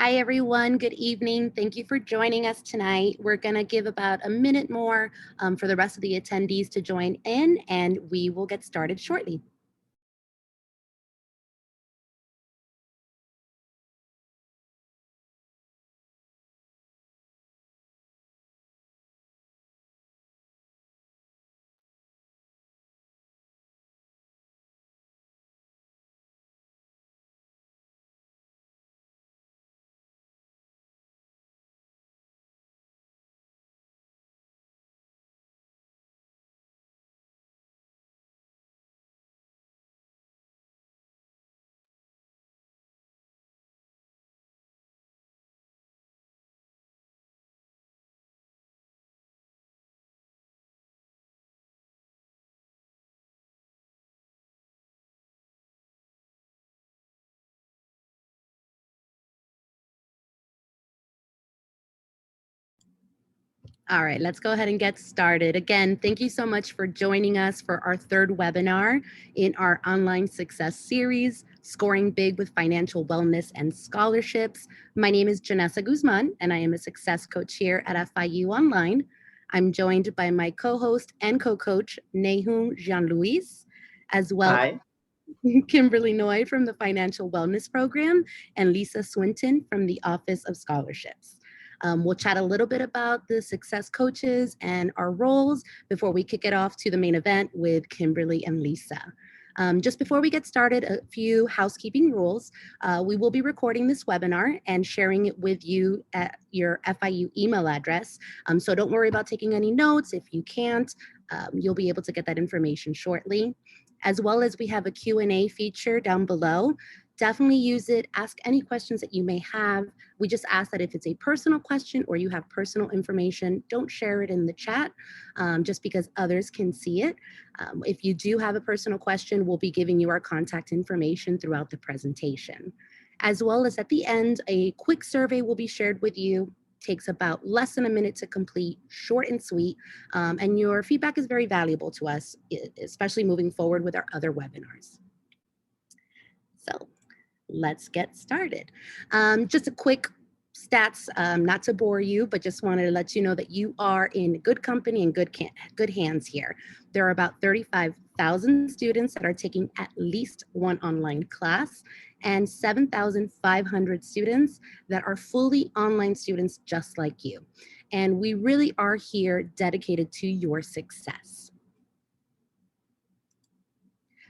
Hi, everyone. Good evening. Thank you for joining us tonight. We're going to give about a minute more for the rest of the attendees to join in, and we will get started shortly. All right, let's go ahead and get started. Again, thank you so much for joining us for our third webinar in our online success series, Scoring Big with Financial Wellness and Scholarships. My name is Janessa Guzman, and I am a success coach here at FIU Online. I'm joined by my co-host and co-coach, Nahum Jean-Louis, as well as Kimberly Noy from the Financial Wellness Program, and Lisa Swinton from the Office of Scholarships. We'll chat a little bit about the success coaches and our roles before we kick it off to the main event with Kimberly and Lisa. Just before we get started, a few housekeeping rules. We will be recording this webinar and sharing it with you at your FIU email address. So don't worry about taking any notes. If you can't, you'll be able to get that information shortly. As well as we have a Q&A feature down below. Definitely use it. Ask any questions that you may have. We just ask that if it's a personal question or you have personal information, don't share it in the chat just because others can see it. If you do have a personal question, we'll be giving you our contact information throughout the presentation. As well as at the end, a quick survey will be shared with you. Takes about less than a minute to complete, short and sweet, and your feedback is very valuable to us, especially moving forward with our other webinars. So let's get started. Just a quick stats, not to bore you, but just wanted to let you know that you are in good company and good hands here. There are about 35,000 students that are taking at least one online class and 7,500 students that are fully online students just like you. And we really are here dedicated to your success.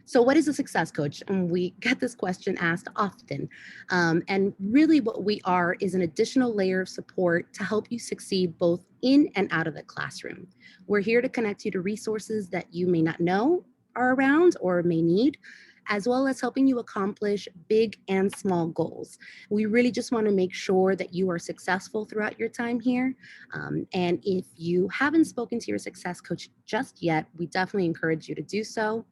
So what is a success coach? And we get this question asked often. And really what we are is an additional layer of support to help you succeed both in and out of the classroom. We're here to connect you to resources that you may not know are around or may need, as well as helping you accomplish big and small goals. We really just want to make sure that you are successful throughout your time here. And if you haven't spoken to your success coach just yet, we definitely encourage you to do so.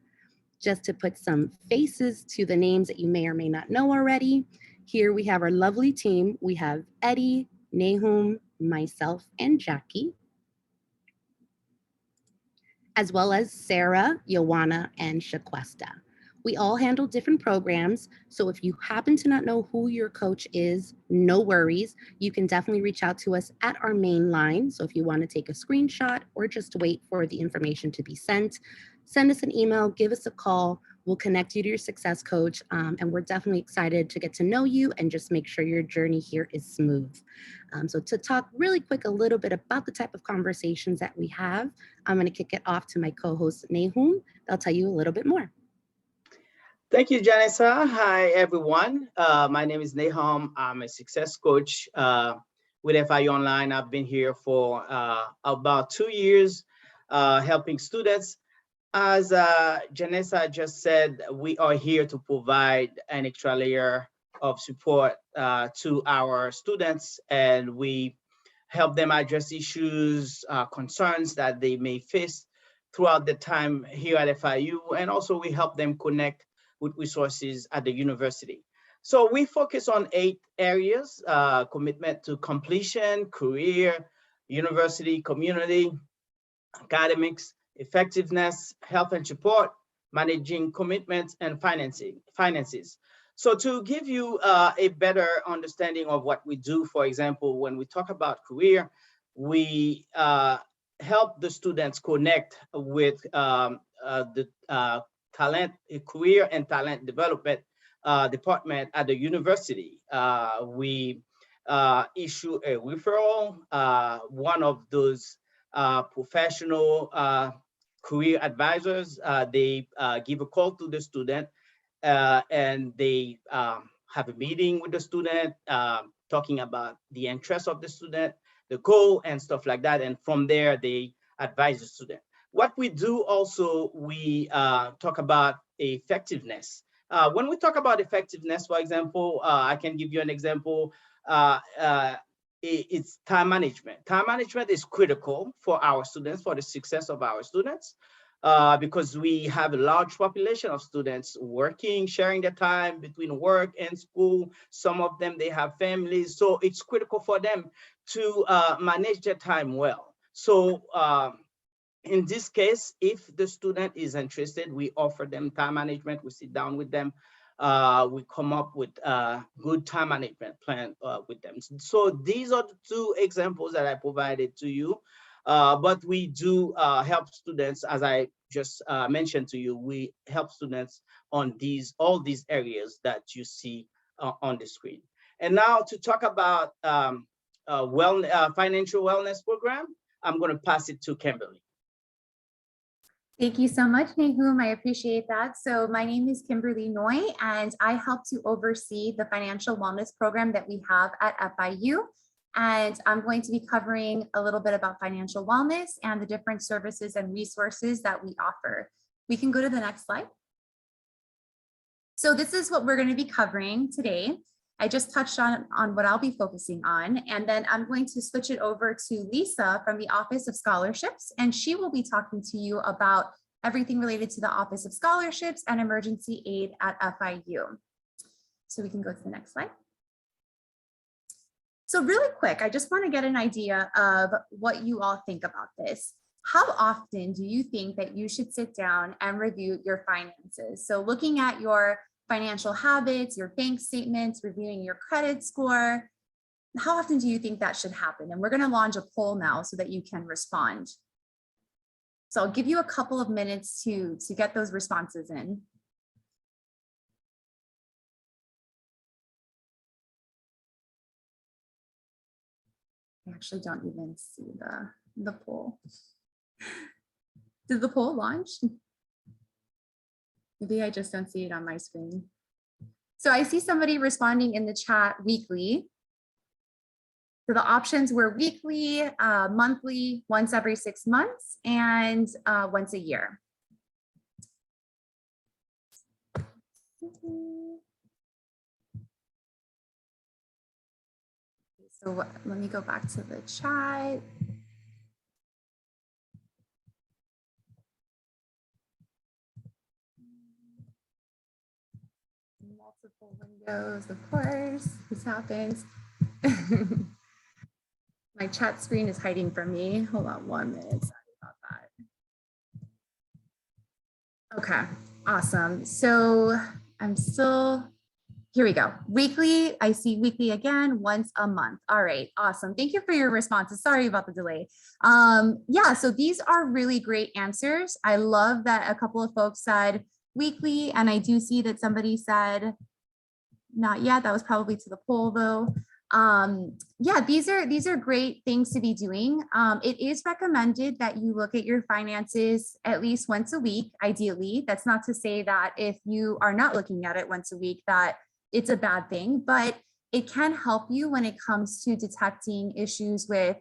Just to put some faces to the names that you may or may not know already. Here we have our lovely team. We have Eddie, Nahum, myself, and Jackie, as well as Sarah, Joanna, and Shaquesta. We all handle different programs, so if you happen to not know who your coach is, no worries. You can definitely reach out to us at our main line. So if you want to take a screenshot or just wait for the information to be sent, send us an email, give us a call. We'll connect you to your success coach, and we're definitely excited to get to know you and just make sure your journey here is smooth. So to talk really quick a little bit about the type of conversations that we have, I'm going to kick it off to my co-host, Nahum. They'll tell you a little bit more. Thank you, Janessa. Hi, everyone. My name is Nahum. I'm a success coach with FIU Online. I've been here for about 2 years, helping students. As Janessa just said, we are here to provide an extra layer of support to our students, and we help them address issues, concerns that they may face throughout the time here at FIU, and also we help them connect with resources at the university. So we focus on 8 areas: commitment to completion, career, university, community, academics, effectiveness, health and support, managing commitments, and finances. So to give you a better understanding of what we do, for example, when we talk about career, we help the students connect with the career and talent development department at the university. We issue a referral. One of those professional career advisors, they give a call to the student, and they have a meeting with the student, talking about the interest of the student, the goal and stuff like that. And from there, they advise the student. What we do also, we talk about effectiveness. When we talk about effectiveness, for example, I can give you an example. It's time management. Time management is critical for our students, for the success of our students. Because we have a large population of students working, sharing their time between work and school. Some of them, they have families. So it's critical for them to manage their time well. So in this case, if the student is interested, we offer them time management. We sit down with them. We come up with a good time management plan with them. So these are the two examples that I provided to you. But we do help students, as I just mentioned to you, we help students on all these areas that you see on the screen. And now to talk about financial wellness program, I'm going to pass it to Kimberly. Thank you so much, Nahum. I appreciate that. So my name is Kimberly Noy, and I help to oversee the financial wellness program that we have at FIU. And I'm going to be covering a little bit about financial wellness and the different services and resources that we offer. We can go to the next slide. So this is what we're going to be covering today. I just touched on what I'll be focusing on, and then I'm going to switch it over to Lisa from the Office of Scholarships, and she will be talking to you about everything related to the Office of Scholarships and Emergency Aid at FIU. So we can go to the next slide. So really quick, I just want to get an idea of what you all think about this. How often do you think that you should sit down and review your finances? So looking at your financial habits, your bank statements, reviewing your credit score, how often do you think that should happen? And we're going to launch a poll now so that you can respond. So I'll give you a couple of minutes to get those responses in. I actually don't even see the poll. Did the poll launch? Maybe I just don't see it on my screen. So I see somebody responding in the chat weekly. So the options were weekly, monthly, once every 6 months, and once a year. So let me go back to the chat. Multiple windows, of course, this happens. My chat screen is hiding from me. Hold on 1 minute, sorry about that. Okay, awesome. So I'm still, here we go. Weekly, I see weekly again, once a month. All right, awesome. Thank you for your responses. Sorry about the delay. Yeah, so these are really great answers. I love that a couple of folks said weekly, and I do see that somebody said not yet. That was probably to the poll though. Yeah, these are great things to be doing. It is recommended that you look at your finances at least once a week, ideally. That's not to say that if you are not looking at it once a week that it's a bad thing, but it can help you when it comes to detecting issues with,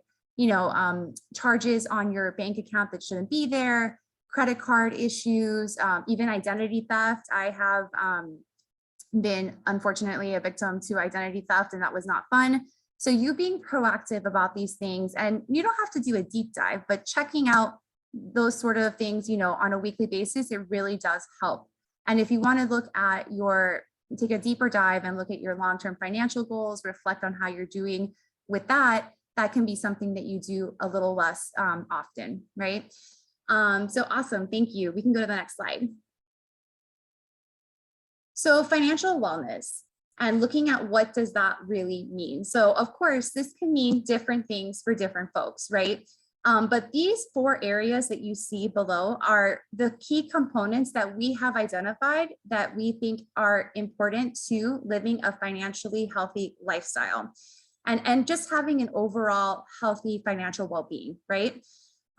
charges on your bank account that shouldn't be there, credit card issues, even identity theft. I have been unfortunately a victim to identity theft, and that was not fun. So you being proactive about these things, and you don't have to do a deep dive, but checking out those sort of things, on a weekly basis, it really does help. And if you want to look at take a deeper dive and look at your long-term financial goals, reflect on how you're doing with that, that can be something that you do a little less often, right? So awesome, thank you. We can go to the next slide. So financial wellness and looking at what does that really mean. So of course, this can mean different things for different folks, right? But these 4 areas that you see below are the key components that we have identified that we think are important to living a financially healthy lifestyle and just having an overall healthy financial well-being, right?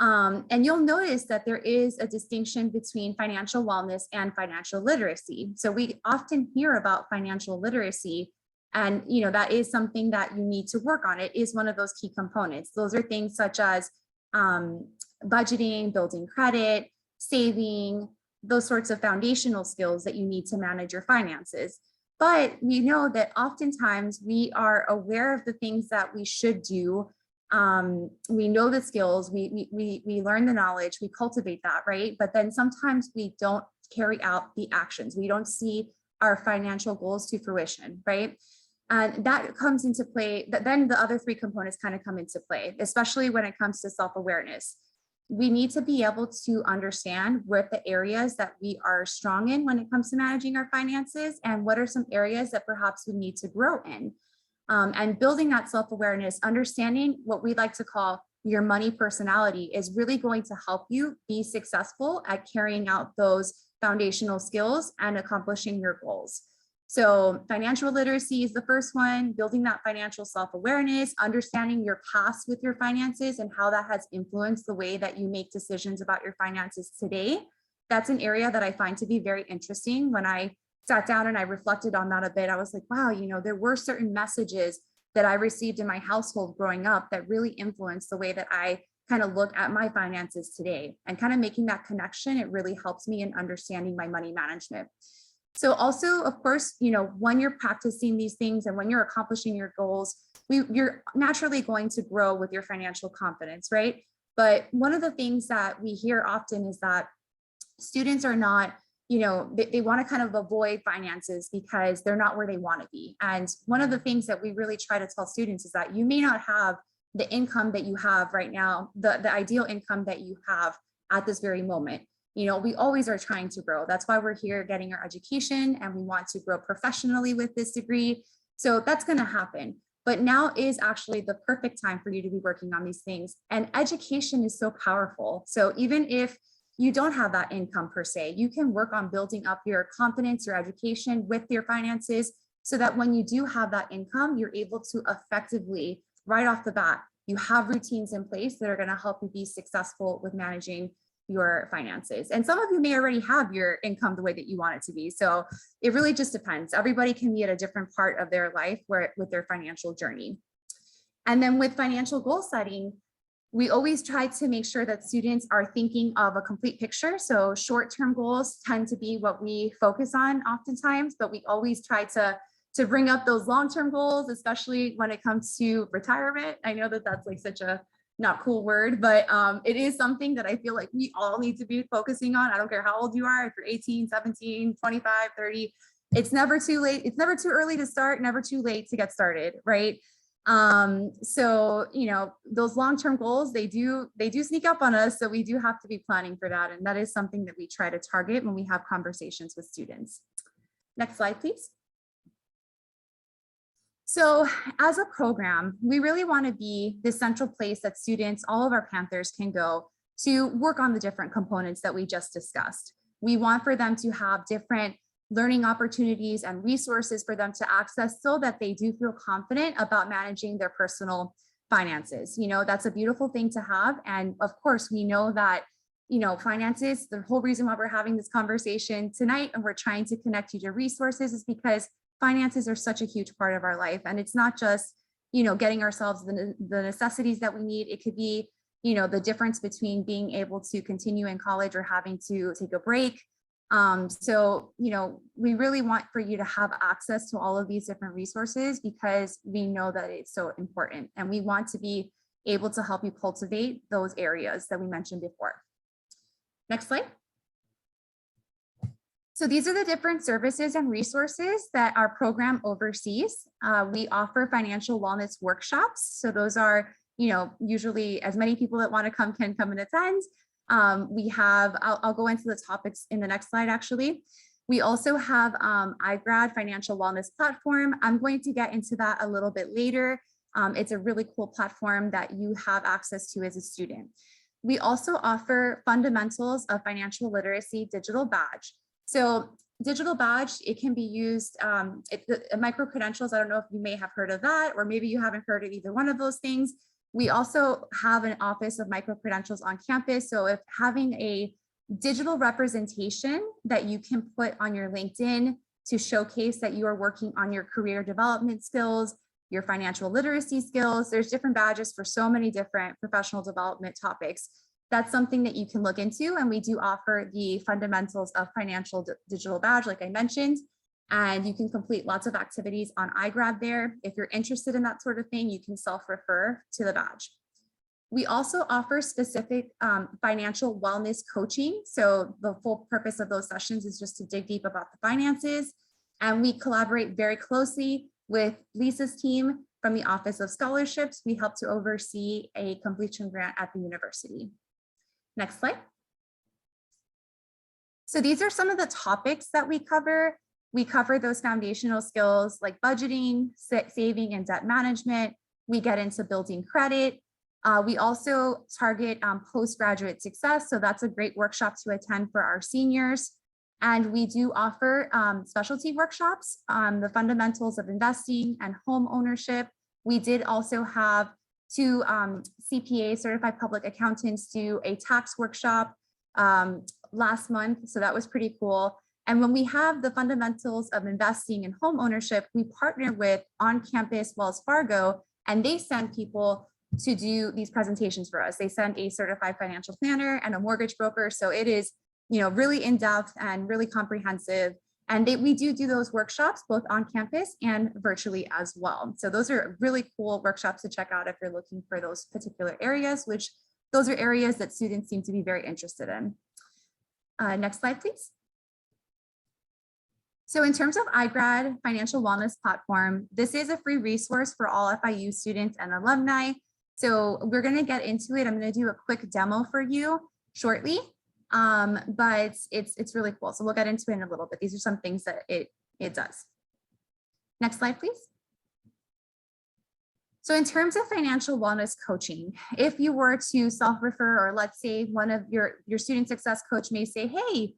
And you'll notice that there is a distinction between financial wellness and financial literacy. So we often hear about financial literacy, and that is something that you need to work on. It is one of those key components. Those are things such as budgeting, building credit, saving, those sorts of foundational skills that you need to manage your finances. But we know that oftentimes we are aware of the things that we should do. We know the skills, we learn the knowledge, we cultivate that, right? But then sometimes we don't carry out the actions. We don't see our financial goals to fruition, right? And that comes into play, then the other 3 components kind of come into play, especially when it comes to self-awareness. We need to be able to understand what the areas that we are strong in when it comes to managing our finances, and what are some areas that perhaps we need to grow in. And building that self-awareness, understanding what we like to call your money personality is really going to help you be successful at carrying out those foundational skills and accomplishing your goals. So financial literacy is the first one, building that financial self-awareness, understanding your past with your finances and how that has influenced the way that you make decisions about your finances today. That's an area that I find to be very interesting. When I sat down and I reflected on that a bit, I was like, wow, there were certain messages that I received in my household growing up that really influenced the way that I kind of look at my finances today. And kind of making that connection, it really helps me in understanding my money management. So also, of course, when you're practicing these things and when you're accomplishing your goals, you're naturally going to grow with your financial confidence, right? But one of the things that we hear often is that students are not, they want to kind of avoid finances because they're not where they want to be. And one of the things that we really try to tell students is that you may not have the income that you have right now, the ideal income that you have at this very moment. We always are trying to grow. That's why we're here getting our education, and we want to grow professionally with this degree. So that's going to happen. But now is actually the perfect time for you to be working on these things. And education is so powerful. So even if you don't have that income per se, you can work on building up your confidence, your education with your finances, so that when you do have that income, you're able to effectively, right off the bat, you have routines in place that are going to help you be successful with managing your finances. And some of you may already have your income the way that you want it to be. So it really just depends. Everybody can be at a different part of their life with their financial journey. And then with financial goal setting, we always try to make sure that students are thinking of a complete picture. So short-term goals tend to be what we focus on oftentimes, but we always try to bring up those long-term goals, especially when it comes to retirement. I know that that's like such a not cool word, but it is something that I feel like we all need to be focusing on. I don't care how old you are, if you're 18, 17, 25, 30, it's never too late. It's never too early to start, never too late to get started, right? So, those long-term goals, they do sneak up on us. So we do have to be planning for that. And that is something that we try to target when we have conversations with students. Next slide, please. So as a program, we really want to be the central place that students, all of our Panthers, can go to work on the different components that we just discussed. We want for them to have different learning opportunities and resources for them to access so that they do feel confident about managing their personal finances. That's a beautiful thing to have. And of course, we know that, finances, the whole reason why we're having this conversation tonight and we're trying to connect you to resources is because finances are such a huge part of our life. And it's not just, getting ourselves the necessities that we need. It could be, the difference between being able to continue in college or having to take a break. So, we really want for you to have access to all of these different resources because we know that it's so important. And we want to be able to help you cultivate those areas that we mentioned before. Next slide. So these are the different services and resources that our program oversees. We offer financial wellness workshops. So those are, usually as many people that want to come can come and attend. We have, I'll go into the topics in the next slide actually. We also have iGrad Financial Wellness Platform. I'm going to get into that a little bit later. It's a really cool platform that you have access to as a student. We also offer Fundamentals of Financial Literacy Digital Badge. So digital badge, it can be used, micro-credentials, I don't know if you may have heard of that, or maybe you haven't heard of either one of those things. We also have an office of micro-credentials on campus. So if having a digital representation that you can put on your LinkedIn to showcase that you are working on your career development skills, your financial literacy skills, there's different badges for so many different professional development topics. That's something that you can look into. And we do offer the Fundamentals of Financial Digital Badge, like I mentioned, and you can complete lots of activities on iGrad there. If you're interested in that sort of thing, you can self-refer to the badge. We also offer specific financial wellness coaching. So the full purpose of those sessions is just to dig deep about the finances. And we collaborate very closely with Lisa's team from the Office of Scholarships. We help to oversee a completion grant at the university. Next slide. So these are some of the topics that we cover. We cover those foundational skills like budgeting, saving, and debt management. We get into building credit. We also target postgraduate success. So that's a great workshop to attend for our seniors. And we do offer specialty workshops on the fundamentals of investing and home ownership. We did also have 2 CPA certified public accountants do a tax workshop last month. So that was pretty cool. And when we have the fundamentals of investing and home ownership, we partner with on-campus Wells Fargo, and they send people to do these presentations for us. They send a certified financial planner and a mortgage broker. So it is, really in-depth and really comprehensive. And we do those workshops both on campus and virtually as well. So those are really cool workshops to check out if you're looking for those particular areas, which those are areas that students seem to be very interested in. Next slide, please. So in terms of iGrad Financial Wellness Platform, this is a free resource for all FIU students and alumni. So we're going to get into it. I'm going to do a quick demo for you shortly, but it's really cool. So we'll get into it in a little bit. These are some things that it does. Next slide, please. So in terms of financial wellness coaching, if you were to self-refer, or let's say one of your student success coach may say, hey,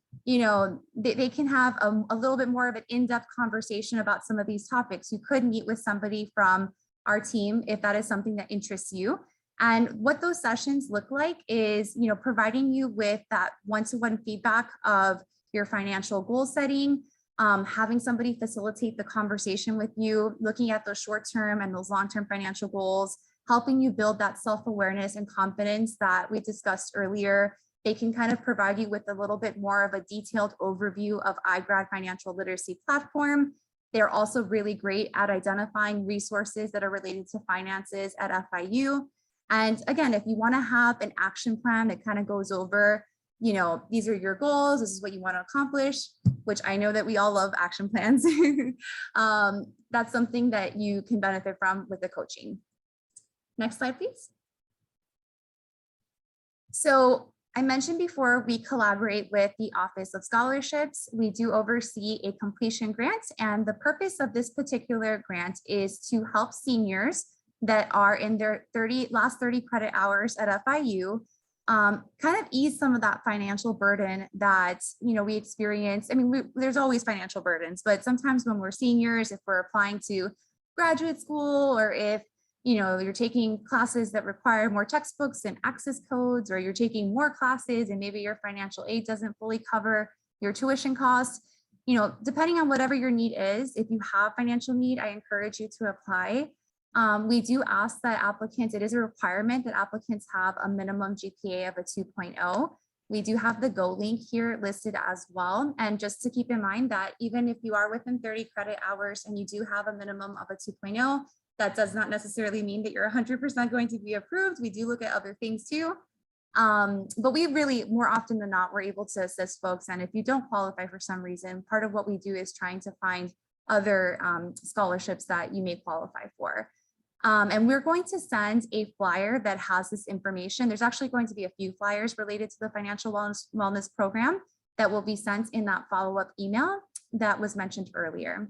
they can have a little bit more of an in-depth conversation about some of these topics. You could meet with somebody from our team if that is something that interests you. And what those sessions look like is, providing you with that one-to-one feedback of your financial goal setting, having somebody facilitate the conversation with you, looking at those short-term and those long-term financial goals, helping you build that self-awareness and confidence that we discussed earlier. They can kind of provide you with a little bit more of a detailed overview of iGrad Financial Literacy Platform. They're also really great at identifying resources that are related to finances at FIU. And again, if you want to have an action plan that kind of goes over, these are your goals, this is what you want to accomplish, which I know that we all love action plans. That's something that you can benefit from with the coaching. Next slide, please. So I mentioned before, we collaborate with the Office of Scholarships. We do oversee a completion grant, and the purpose of this particular grant is to help seniors that are in their last 30 credit hours at FIU kind of ease some of that financial burden that we experience. I mean, there's always financial burdens, but sometimes when we're seniors, if we're applying to graduate school, or if you're taking classes that require more textbooks and access codes, or you're taking more classes and maybe your financial aid doesn't fully cover your tuition costs, depending on whatever your need is, if you have financial need, I encourage you to apply. We do ask that applicants, it is a requirement that applicants have a minimum GPA of a 2.0. We do have the Go link here listed as well. And just to keep in mind that even if you are within 30 credit hours and you do have a minimum of a 2.0, that does not necessarily mean that you're 100% going to be approved. We do look at other things too. But we really, more often than not, we're able to assist folks. And if you don't qualify for some reason, part of what we do is trying to find other scholarships that you may qualify for. And we're going to send a flyer that has this information. There's actually going to be a few flyers related to the financial wellness program. that will be sent in that follow-up email that was mentioned earlier.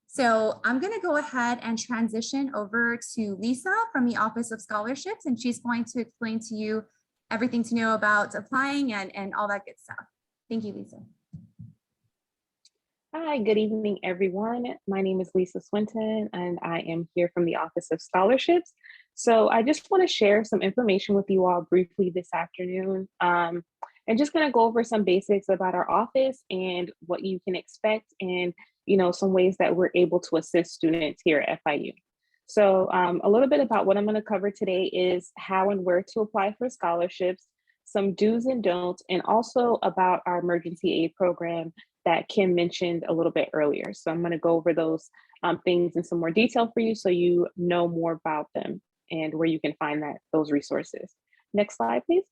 So I'm going to go ahead and transition over to Lisa from the Office of Scholarships, and she's going to explain to you everything to know about applying and all that good stuff. Thank you, Lisa. Hi, good evening, everyone. My name is Lisa Swinton, and I am here from the Office of Scholarships. So I just want to share some information with you all briefly this afternoon. And just going to go over some basics about our office and what you can expect, and some ways that we're able to assist students here at FIU. So a little bit about what I'm going to cover today is how and where to apply for scholarships, some do's and don'ts, and also about our emergency aid program that Kim mentioned a little bit earlier. So I'm going to go over those things in some more detail for you so you know more about them and where you can find those resources. Next slide, please.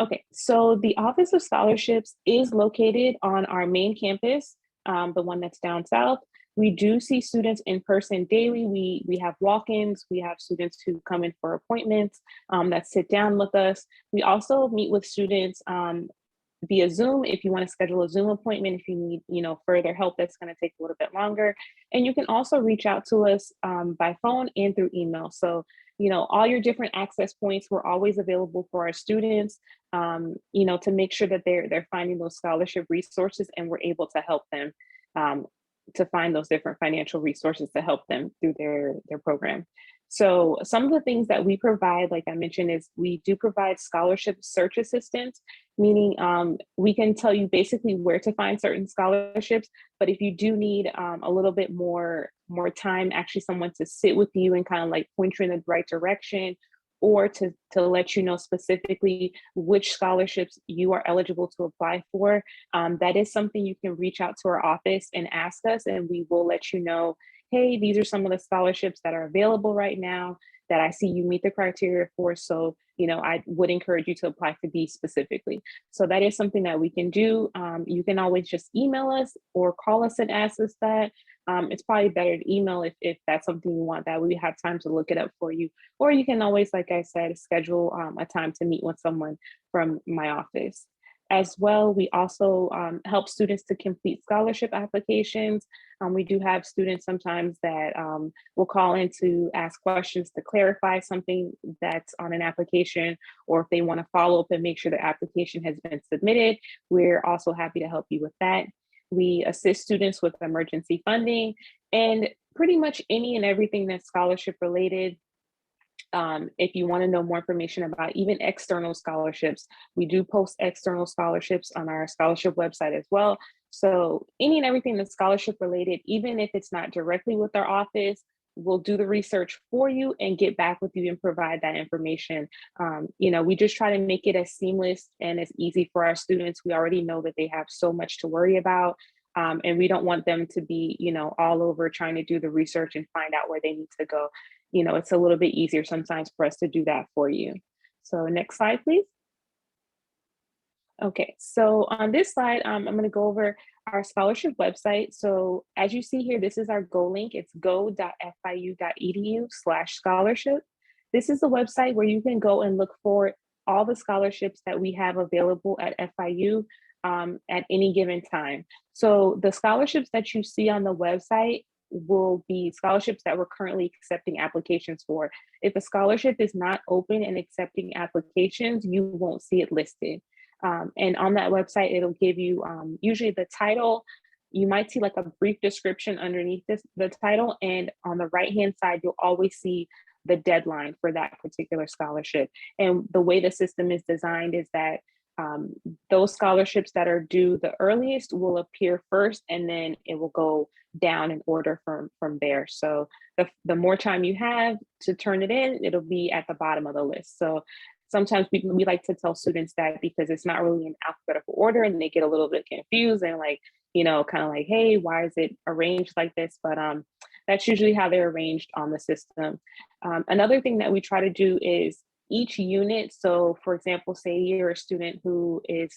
Okay, so the Office of Scholarships is located on our main campus, the one that's down south. We do see students in person daily. We have walk-ins, we have students who come in for appointments that sit down with us. We also meet with students via Zoom if you want to schedule a Zoom appointment, if you need further help that's going to take a little bit longer. And you can also reach out to us by phone and through email. So all your different access points, we're always available for our students, to make sure that they're finding those scholarship resources, and we're able to help them to find those different financial resources to help them through their program. So some of the things that we provide, like I mentioned, is we do provide scholarship search assistance, meaning we can tell you basically where to find certain scholarships. But if you do need a little bit more time, actually someone to sit with you and kind of like point you in the right direction, or to let you know specifically which scholarships you are eligible to apply for, that is something you can reach out to our office and ask us, and we will let you know, hey, these are some of the scholarships that are available right now that I see you meet the criteria for. So, I would encourage you to apply for these specifically. So that is something that we can do. You can always just email us or call us and ask us that. It's probably better to email if that's something you want, that we have time to look it up for you. Or you can always, like I said, schedule a time to meet with someone from my office. As well, we also help students to complete scholarship applications. We do have students sometimes that will call in to ask questions to clarify something that's on an application, or if they want to follow up and make sure the application has been submitted. We're also happy to help you with that. We assist students with emergency funding and pretty much any and everything that's scholarship related. If you want to know more information about even external scholarships, we do post external scholarships on our scholarship website as well. So any and everything that's scholarship related, even if it's not directly with our office, we'll do the research for you and get back with you and provide that information. We just try to make it as seamless and as easy for our students. We already know that they have so much to worry about. And we don't want them to be, all over trying to do the research and find out where they need to go. It's a little bit easier sometimes for us to do that for you. So next slide, please. Okay, so on this slide, I'm going to go over our scholarship website. So as you see here, this is our Go link. It's go.fiu.edu/scholarship. This is the website where you can go and look for all the scholarships that we have available at FIU at any given time. So the scholarships that you see on the website will be scholarships that we're currently accepting applications for. If a scholarship is not open and accepting applications, you won't see it listed. And on that website, it'll give you usually the title. You might see like a brief description underneath the title, and on the right-hand side, you'll always see the deadline for that particular scholarship. And the way the system is designed is that those scholarships that are due the earliest will appear first, and then it will go down in order from there. So the more time you have to turn it in, it'll be at the bottom of the list. So sometimes we like to tell students that because it's not really in alphabetical order, and they get a little bit confused and like, kind of like, hey, why is it arranged like this? But that's usually how they're arranged on the system. Another thing that we try to do is each unit. So for example, say you're a student who is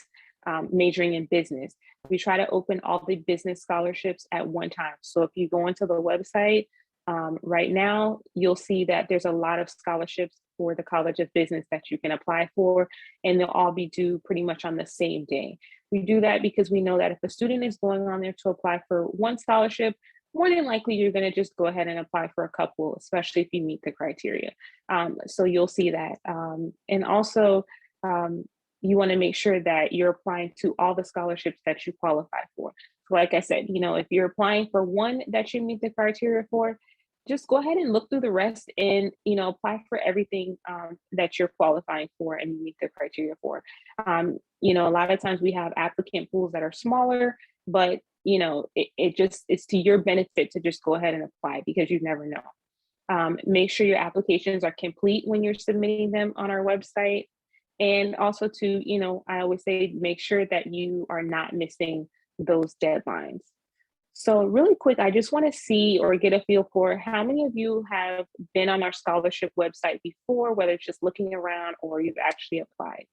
majoring in business, we try to open all the business scholarships at one time. So if you go into the website, Right now, you'll see that there's a lot of scholarships for the College of Business that you can apply for, and they'll all be due pretty much on the same day. We do that because we know that if a student is going on there to apply for one scholarship, more than likely you're going to just go ahead and apply for a couple, especially if you meet the criteria. So you'll see that. And also, you want to make sure that you're applying to all the scholarships that you qualify for. So like I said, if you're applying for one that you meet the criteria for, just go ahead and look through the rest and apply for everything that you're qualifying for and you meet the criteria for. A lot of times we have applicant pools that are smaller, but it's to your benefit to just go ahead and apply because you never know. Make sure your applications are complete when you're submitting them on our website. And also I always say, make sure that you are not missing those deadlines. So really quick, I just want to see or get a feel for how many of you have been on our scholarship website before, whether it's just looking around or you've actually applied.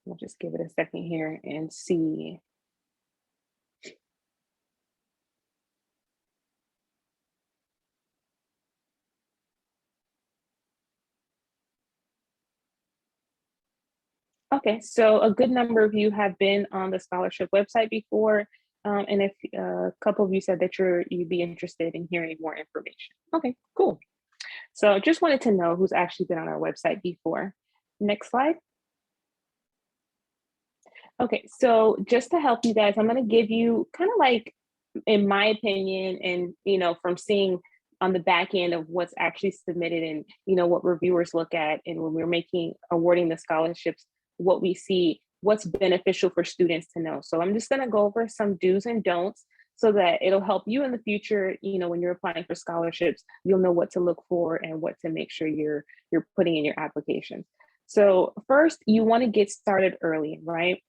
We'll just give it a second here and see. Okay, so a good number of you have been on the scholarship website before, and if a couple of you said that you'd be interested in hearing more information. Okay, cool. So just wanted to know who's actually been on our website before. Next slide. Okay, so just to help you guys, I'm going to give you kind of like, in my opinion, and from seeing on the back end of what's actually submitted and what reviewers look at, and when we're awarding the scholarships, what we see, what's beneficial for students to know. So I'm just going to go over some do's and don'ts so that it'll help you in the future. When you're applying for scholarships, you'll know what to look for and what to make sure you're putting in your application. So first, you want to get started early, right?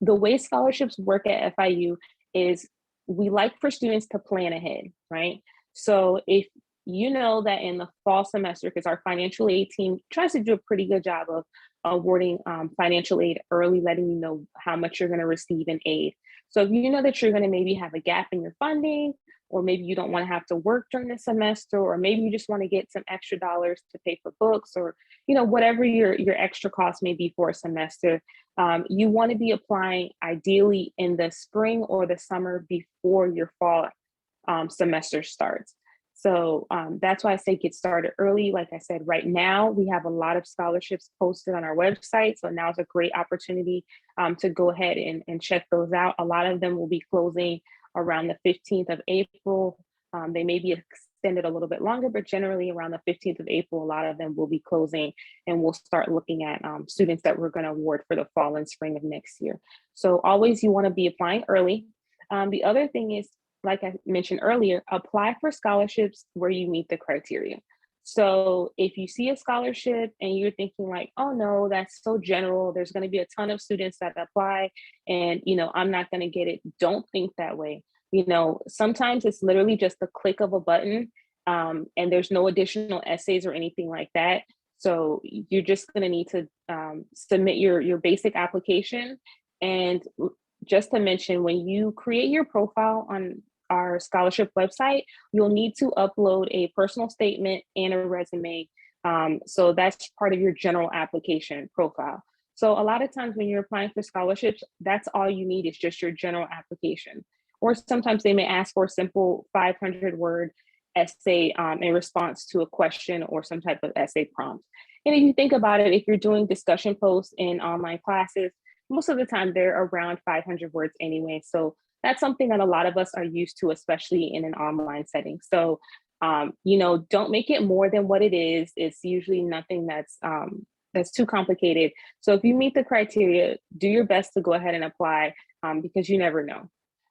The way scholarships work at FIU is we like for students to plan ahead, right? So if you know that in the fall semester, because our financial aid team tries to do a pretty good job of awarding financial aid early, letting you know how much you're going to receive in aid. So if you know that you're going to maybe have a gap in your funding, or maybe you don't want to have to work during the semester, or maybe you just want to get some extra dollars to pay for books, or whatever your extra cost may be for a semester, you want to be applying ideally in the spring or the summer before your fall semester starts. So that's why I say get started early. Like I said, right now we have a lot of scholarships posted on our website. So now is a great opportunity to go ahead and check those out. A lot of them will be closing around the 15th of April. They may be extended a little bit longer, but generally around the 15th of April, a lot of them will be closing, and we'll start looking at students that we're going to award for the fall and spring of next year. So always you want to be applying early. The other thing is, like I mentioned earlier, apply for scholarships where you meet the criteria. So if you see a scholarship and you're thinking like, oh no, that's so general, there's going to be a ton of students that apply and I'm not going to get it, don't think that way. Sometimes it's literally just the click of a button, and there's no additional essays or anything like that. So you're just going to need to submit your basic application. And just to mention, when you create your profile on our scholarship website, you'll need to upload a personal statement and a resume. So that's part of your general application profile. So a lot of times when you're applying for scholarships, that's all you need is just your general application. Or sometimes they may ask for a simple 500-word essay in response to a question or some type of essay prompt. And if you think about it, if you're doing discussion posts in online classes, most of the time they're around 500 words anyway. So that's something that a lot of us are used to, especially in an online setting. So, don't make it more than what it is. It's usually nothing that's too complicated. So if you meet the criteria, do your best to go ahead and apply because you never know.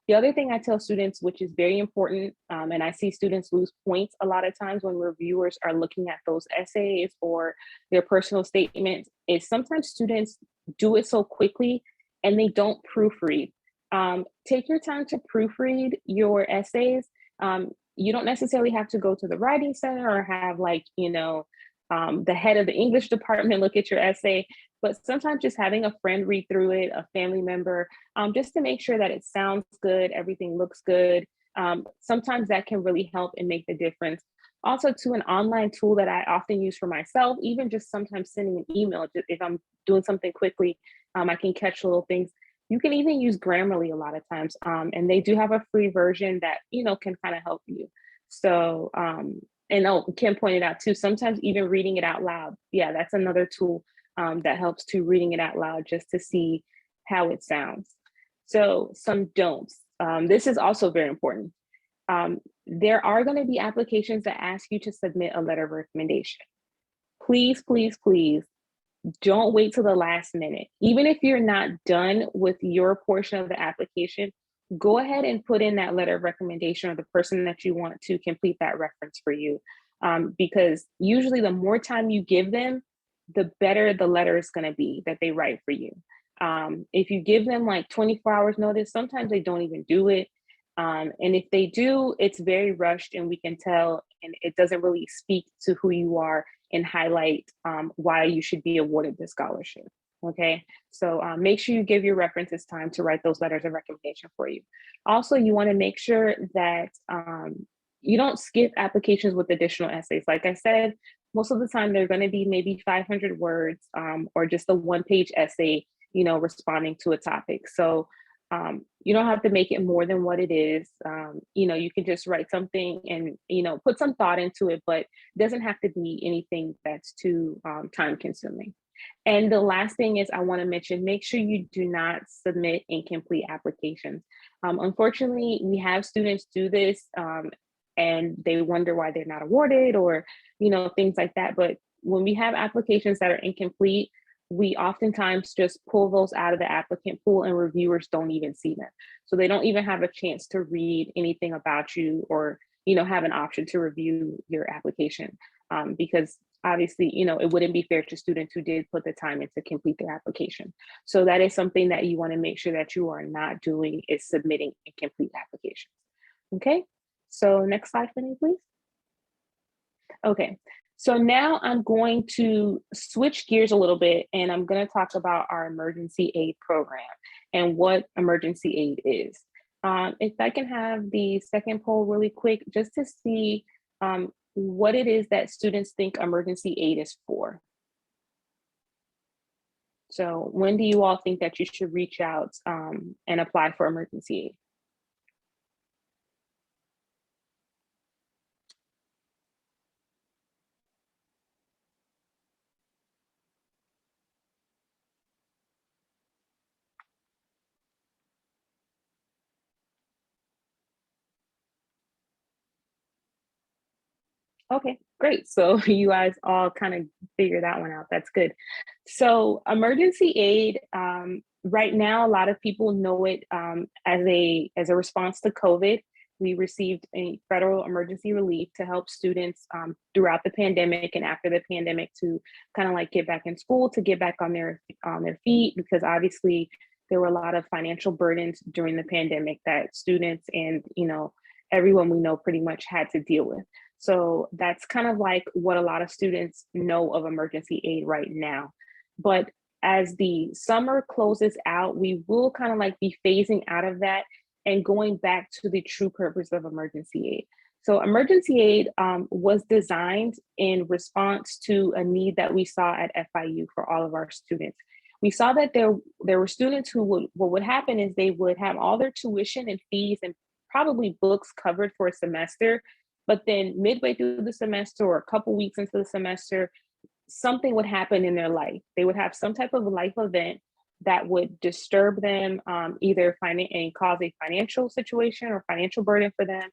The other thing I tell students, which is very important, and I see students lose points a lot of times when reviewers are looking at those essays or their personal statements, is sometimes students do it so quickly and they don't proofread. Take your time to proofread your essays. You don't necessarily have to go to the writing center or have the head of the English department look at your essay, but sometimes just having a friend read through it, a family member, just to make sure that it sounds good, everything looks good. Sometimes that can really help and make the difference. Also, to an online tool that I often use for myself, even just sometimes sending an email, just if I'm doing something quickly, I can catch little things. You can even use Grammarly a lot of times, and they do have a free version that, you know, can kind of help you. So, and Kim pointed out too, sometimes even reading it out loud. Yeah, that's another tool that helps to reading it out loud just to see how it sounds. So some don'ts. This is also very important. There are going to be applications that ask you to submit a letter of recommendation. Please, please, please don't wait till the last minute. Even if you're not done with your portion of the application, go ahead and put in that letter of recommendation or the person that you want to complete that reference for you. Because usually the more time you give them, the better the letter is going to be that they write for you. If you give them like 24 hours notice, sometimes they don't even do it. And if they do, it's very rushed and we can tell, and it doesn't really speak to who you are and highlight why you should be awarded the scholarship. Okay, so make sure you give your references time to write those letters of recommendation for you. Also, you want to make sure that you don't skip applications with additional essays. Like I said, most of the time they're going to be maybe 500 words or just a one-page essay, you know, responding to a topic. So you don't have to make it more than what it is. You know, you can just write something and, you know, put some thought into it, but it doesn't have to be anything that's too time consuming. And the last thing is I want to mention, make sure you do not submit incomplete applications. Unfortunately, we have students do this and they wonder why they're not awarded or, you know, things like that. But when we have applications that are incomplete, we oftentimes just pull those out of the applicant pool and reviewers don't even see them. So they don't even have a chance to read anything about you or, you know, have an option to review your application because obviously, you know, it wouldn't be fair to students who did put the time in to complete their application. So that is something that you want to make sure that you are not doing is submitting incomplete applications. Okay, so next slide for me, please. Okay, so now I'm going to switch gears a little bit and I'm going to talk about our emergency aid program and what emergency aid is. If I can have the second poll really quick, just to see what it is that students think emergency aid is for. So when do you all think that you should reach out and apply for emergency aid? Okay, great. So you guys all kind of figured that one out. That's good. So emergency aid, right now, a lot of people know it as a response to COVID. We received a federal emergency relief to help students throughout the pandemic and after the pandemic to kind of like get back in school, to get back on their feet, because obviously there were a lot of financial burdens during the pandemic that students and, you know, everyone we know pretty much had to deal with. So that's kind of like what a lot of students know of emergency aid right now. But as the summer closes out, we will kind of like be phasing out of that and going back to the true purpose of emergency aid. So emergency aid was designed in response to a need that we saw at FIU for all of our students. We saw that there were students who what would happen is they would have all their tuition and fees and probably books covered for a semester, but then midway through the semester or a couple weeks into the semester, something would happen in their life. They would have some type of life event that would disturb them, either and cause a financial situation or financial burden for them,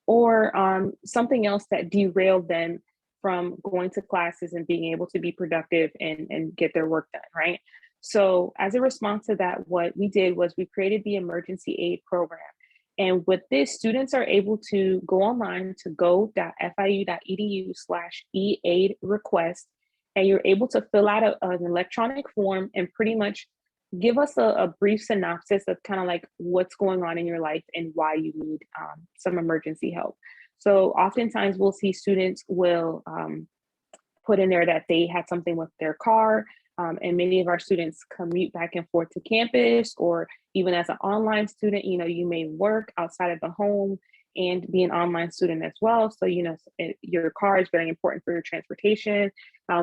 or something else that derailed them from going to classes and being able to be productive and get their work done, right? So as a response to that, what we did was we created the emergency aid program. And with this, students are able to go online to go.fiu.edu/eaid request, and you're able to fill out an electronic form and pretty much give us a brief synopsis of kind of like what's going on in your life and why you need some emergency help. So oftentimes we'll see students will put in there that they had something with their car, And many of our students commute back and forth to campus, or even as an online student, you may work outside of the home and be an online student as well. So, your car is very important for your transportation.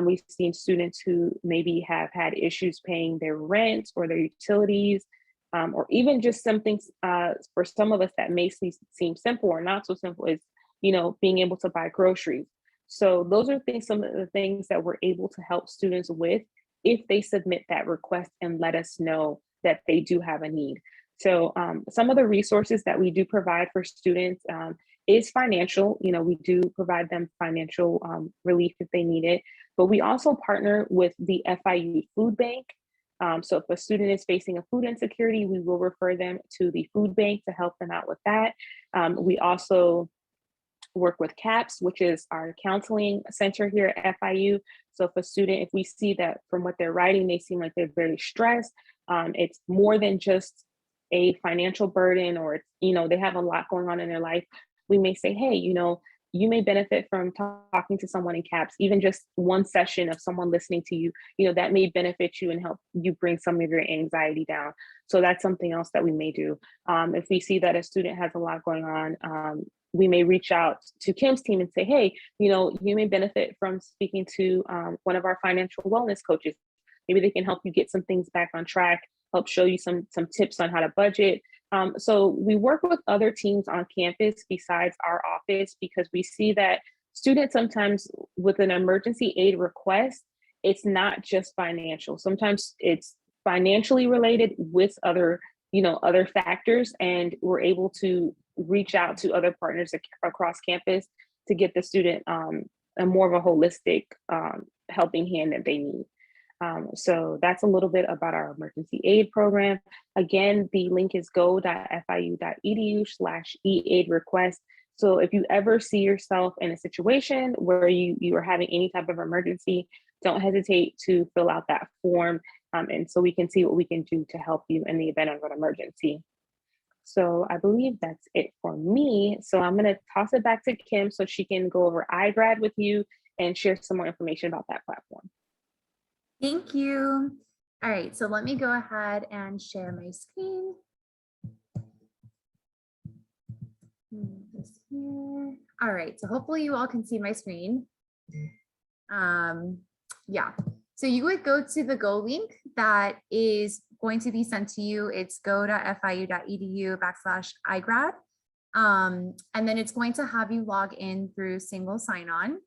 We've seen students who maybe have had issues paying their rent or their utilities, or even just some things for some of us that may seem simple or not so simple is, being able to buy groceries. So those are some of the things that we're able to help students with if they submit that request and let us know that they do have a need. So some of the resources that we do provide for students is financial. We do provide them financial relief if they need it, but we also partner with the FIU Food Bank. So if a student is facing a food insecurity, we will refer them to the food bank to help them out with that. We also work with CAPS, which is our counseling center here at FIU. So if we see that from what they're writing, they seem like they're very stressed, it's more than just a financial burden, or it's, they have a lot going on in their life. We may say, hey, you may benefit from talking to someone in CAPS, even just one session of someone listening to you, that may benefit you and help you bring some of your anxiety down. So that's something else that we may do. If we see that a student has a lot going on, we may reach out to Kim's team and say, hey, you may benefit from speaking to one of our financial wellness coaches. Maybe they can help you get some things back on track, help show you some tips on how to budget. So we work with other teams on campus besides our office, because we see that students sometimes with an emergency aid request, it's not just financial. Sometimes it's financially related with other factors, and we're able to reach out to other partners across campus to get the student a more of a holistic helping hand that they need. So that's a little bit about our emergency aid program. Again, the link is go.fiu.edu/eaid request. So if you ever see yourself in a situation where you are having any type of emergency, don't hesitate to fill out that form. And so we can see what we can do to help you in the event of an emergency. So I believe that's it for me. So I'm going to toss it back to Kim so she can go over iGrad with you and share some more information about that platform. Thank you. All right, so let me go ahead and share my screen. This here. All right, so hopefully you all can see my screen. Yeah, so you would go to the Go link that is going to be sent to you. It's go.fiu.edu/iGrad. And then it's going to have you log in through single sign-on.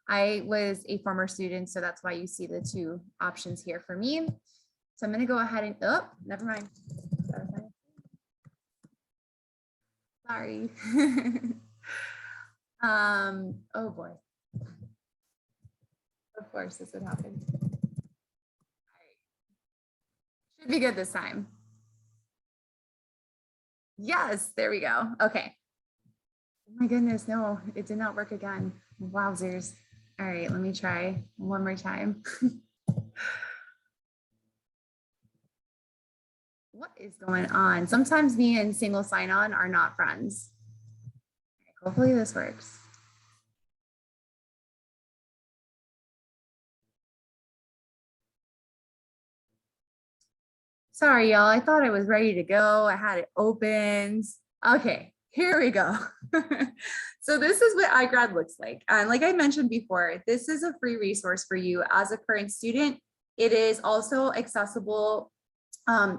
I was a former student, so that's why you see the two options here for me. So I'm going to go ahead and, oh, never mind. Sorry. Oh boy. Of course, this would happen. All right. Should be good this time. Yes, there we go. Okay. Oh my goodness, no, it did not work again. Wowzers. All right, let me try one more time. What is going on? Sometimes me and single sign-on are not friends. Hopefully this works. Sorry, y'all. I thought I was ready to go. I had it opened. Okay, here we go. So this is what iGrad looks like. And like I mentioned before, this is a free resource for you as a current student. It is also accessible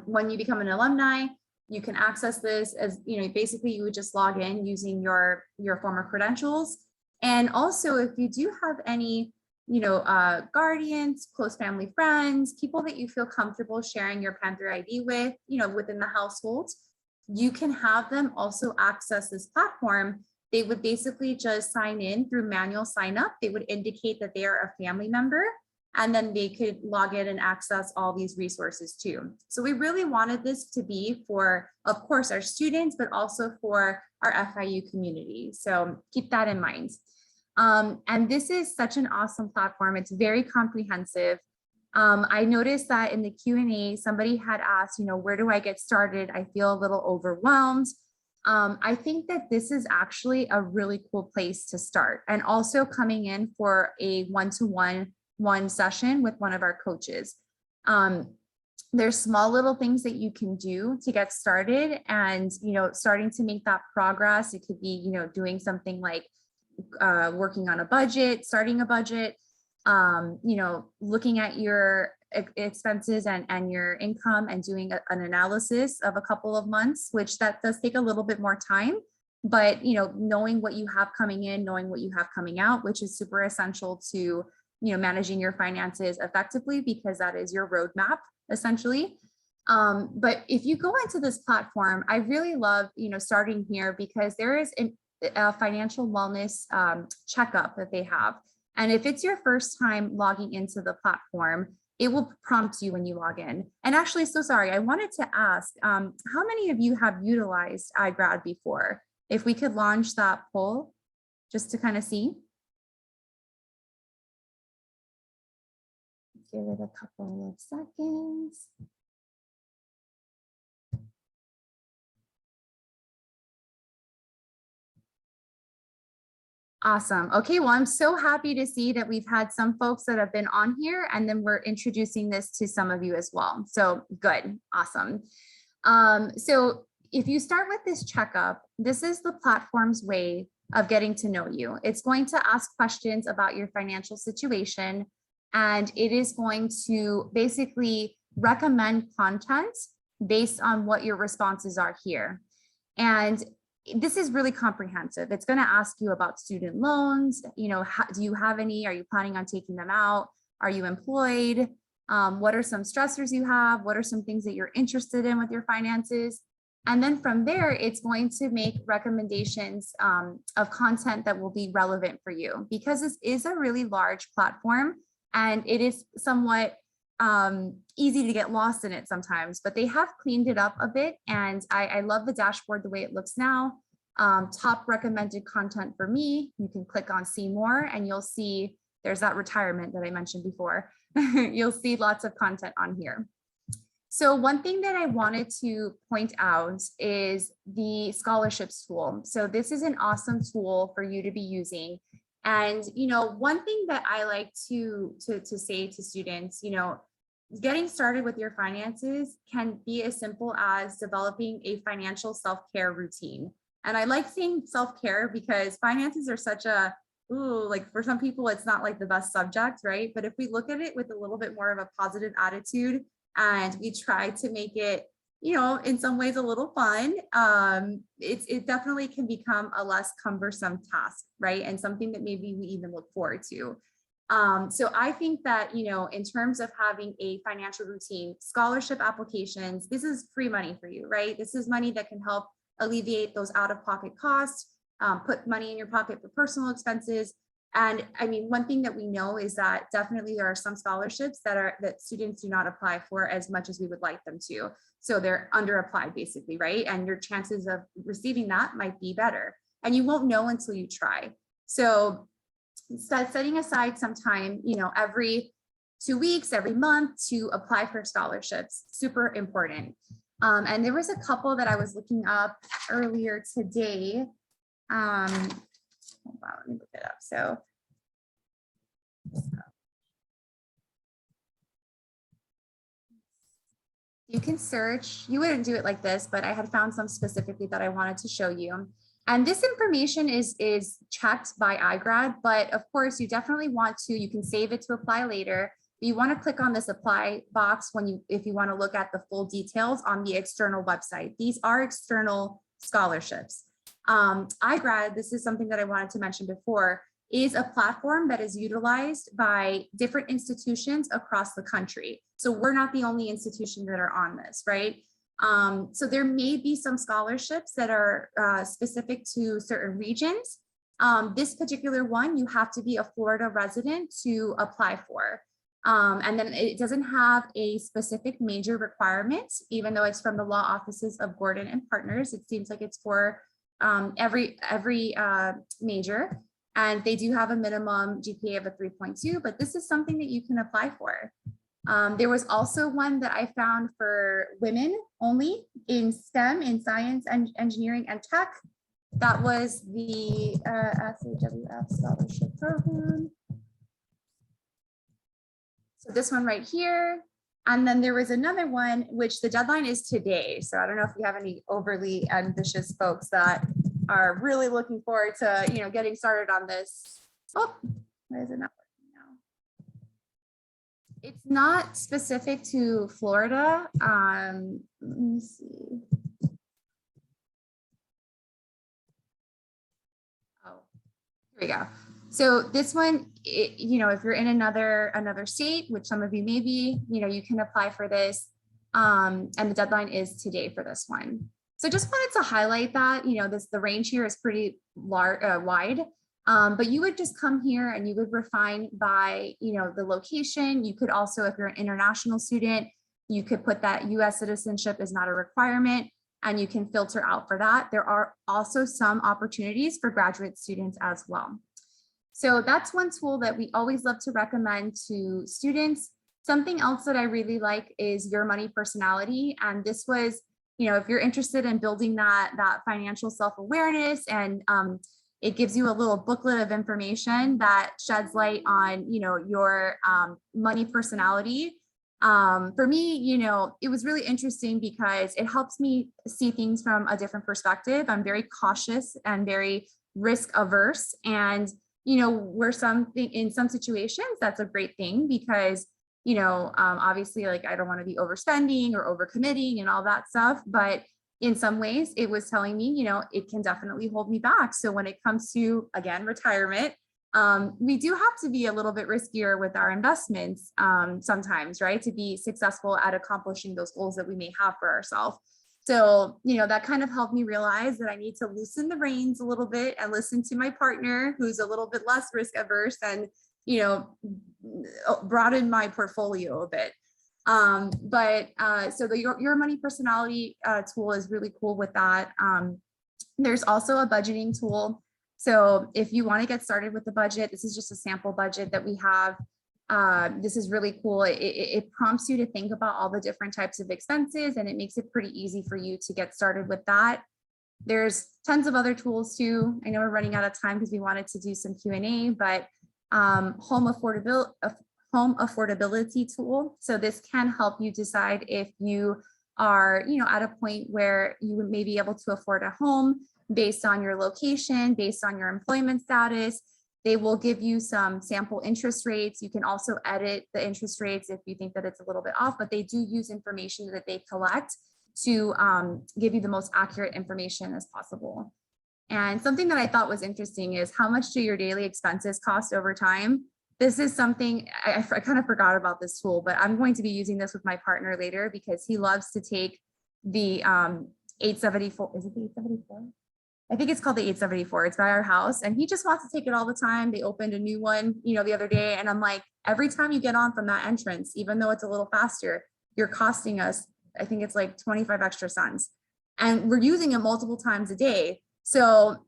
when you become an alumni. You can access this as, basically you would just log in using your former credentials. And also if you do have any, guardians, close family friends, people that you feel comfortable sharing your Panther ID with, within the household, you can have them also access this platform. They would basically just sign in through manual sign up. They would indicate that they are a family member, and then they could log in and access all these resources too. So we really wanted this to be for, of course, our students, but also for our FIU community. So keep that in mind. And this is such an awesome platform. It's very comprehensive. I noticed that in the Q&A, somebody had asked, where do I get started? I feel a little overwhelmed. I think that this is actually a really cool place to start, and also coming in for a one-to-one session with one of our coaches. There's small little things that you can do to get started and, starting to make that progress. It could be, doing something like working on a budget, starting a budget, looking at your expenses and your income and doing an analysis of a couple of months, which that does take a little bit more time. But, knowing what you have coming in, knowing what you have coming out, which is super essential to, managing your finances effectively, because that is your roadmap essentially. But if you go into this platform, I really love, starting here because there is a financial wellness checkup that they have. And if it's your first time logging into the platform, it will prompt you when you log in. And actually, so sorry, I wanted to ask, how many of you have utilized iGrad before? If we could launch that poll just to kind of see. Give it a couple of seconds. Awesome. Okay, well, I'm so happy to see that we've had some folks that have been on here, and then we're introducing this to some of you as well. So good, awesome. So if you start with this checkup, this is the platform's way of getting to know you. It's going to ask questions about your financial situation, and it is going to basically recommend content based on what your responses are here. And this is really comprehensive. It's going to ask you about student loans. Do you have any? Are you planning on taking them out? Are you employed? What are some stressors you have? What are some things that you're interested in with your finances? And then from there, it's going to make recommendations of content that will be relevant for you, because this is a really large platform and it is somewhat easy to get lost in it sometimes, but they have cleaned it up a bit. And I love the dashboard the way it looks now. Top recommended content for me, you can click on see more and you'll see there's that retirement that I mentioned before. You'll see lots of content on here. So one thing that I wanted to point out is the scholarships tool. So this is an awesome tool for you to be using. And, one thing that I like to say to students, getting started with your finances can be as simple as developing a financial self-care routine. And I like saying self-care because finances are such a, like for some people, it's not like the best subject, right? But if we look at it with a little bit more of a positive attitude and we try to make it, in some ways a little fun, it definitely can become a less cumbersome task, right? And something that maybe we even look forward to. So I think that, in terms of having a financial routine, scholarship applications, this is free money for you, right? This is money that can help alleviate those out-of-pocket costs, put money in your pocket for personal expenses. And I mean, one thing that we know is that definitely there are some scholarships that students do not apply for as much as we would like them to. So they're underapplied basically, right? And your chances of receiving that might be better. And you won't know until you try. So setting aside some time, every 2 weeks, every month to apply for scholarships, super important. And there was a couple that I was looking up earlier today. Hold on, let me look it up. So you can search, you wouldn't do it like this, but I had found some specifically that I wanted to show you. And this information is checked by iGrad, but of course you definitely want to, you can save it to apply later. You want to click on this apply box if you want to look at the full details on the external website. These are external scholarships. iGrad, this is something that I wanted to mention before, is a platform that is utilized by different institutions across the country. So we're not the only institution that are on this, right? So there may be some scholarships that are specific to certain regions. This particular one, you have to be a Florida resident to apply for. And then it doesn't have a specific major requirement, even though it's from the law offices of Gordon and Partners. It seems like it's for every major, and they do have a minimum GPA of a 3.2, but this is something that you can apply for. There was also one that I found for women only in STEM, in science and engineering and tech. That was the SAWF scholarship program. So this one right here, And then there was another one, which the deadline is today. So I don't know if you have any overly ambitious folks that are really looking forward to, getting started on this. Oh, why is it not working now? It's not specific to Florida. Let me see. Oh, here we go. So this one, if you're in another state, which some of you may be, you can apply for this. And the deadline is today for this one. So just wanted to highlight that, the range here is pretty wide. But you would just come here and you would refine by, the location. You could also, if you're an international student, you could put that US citizenship is not a requirement, and you can filter out for that. There are also some opportunities for graduate students as well. So that's one tool that we always love to recommend to students. Something else that I really like is Your Money Personality. And this was, if you're interested in building that financial self-awareness, and it gives you a little booklet of information that sheds light on, your money personality. For me, it was really interesting because it helps me see things from a different perspective. I'm very cautious and very risk averse, and in some situations, that's a great thing because, obviously, like, I don't want to be overspending or overcommitting and all that stuff. But in some ways, it was telling me, it can definitely hold me back. So when it comes to, again, retirement, we do have to be a little bit riskier with our investments sometimes, right? To be successful at accomplishing those goals that we may have for ourselves. So, that kind of helped me realize that I need to loosen the reins a little bit and listen to my partner, who's a little bit less risk averse, and, broaden my portfolio a bit. So the Your Money Personality tool is really cool with that. There's also a budgeting tool. So if you want to get started with the budget, this is just a sample budget that we have. This is really cool. It prompts you to think about all the different types of expenses, and it makes it pretty easy for you to get started with that. There's tons of other tools too. I know we're running out of time because we wanted to do some Q&A, but home affordability tool. So this can help you decide if you are, at a point where you may be able to afford a home based on your location, based on your employment status. They will give you some sample interest rates. You can also edit the interest rates if you think that it's a little bit off, but they do use information that they collect to give you the most accurate information as possible. And something that I thought was interesting is, how much do your daily expenses cost over time? This is something I kind of forgot about this tool, but I'm going to be using this with my partner later because he loves to take the 874. Is it the 874? I think it's called the 874. It's by our house, and he just wants to take it all the time. They opened a new one, the other day, and I'm like, every time you get on from that entrance, even though it's a little faster, you're costing us, I think it's like 25 extra cents, and we're using it multiple times a day. So,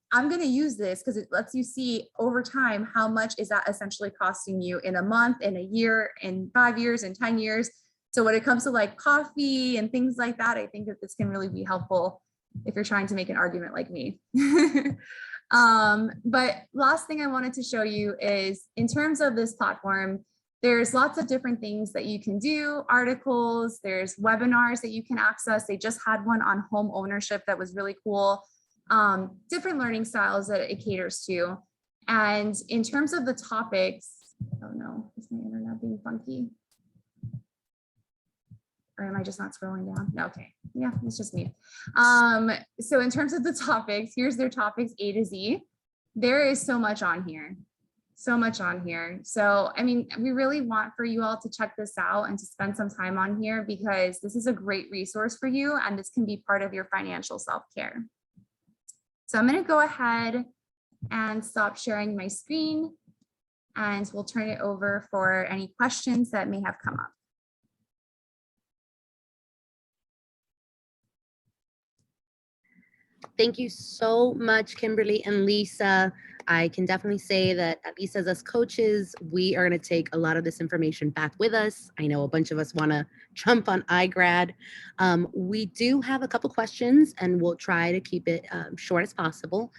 I'm going to use this because it lets you see over time, how much is that essentially costing you in a month, in a year, in 5 years, in 10 years. So when it comes to like coffee and things like that, I think that this can really be helpful if you're trying to make an argument like me. But last thing I wanted to show you is, in terms of this platform, there's lots of different things that you can do, articles, there's webinars that you can access. They just had one on home ownership that was really cool. Different learning styles that it caters to. And in terms of the topics, oh no, is my internet being funky? Or am I just not scrolling down? No, okay. Yeah, it's just me. So in terms of the topics, here's their topics A to Z. There is so much on here. So much on here. So, I mean, we really want for you all to check this out and to spend some time on here, because this is a great resource for you, and this can be part of your financial self-care. So I'm going to go ahead and stop sharing my screen, and we'll turn it over for any questions that may have come up. Thank you so much, Kimberly and Lisa. I can definitely say that, at least as us coaches, we are going to take a lot of this information back with us. I know a bunch of us want to jump on iGrad. We do have a couple questions, and we'll try to keep it short as possible.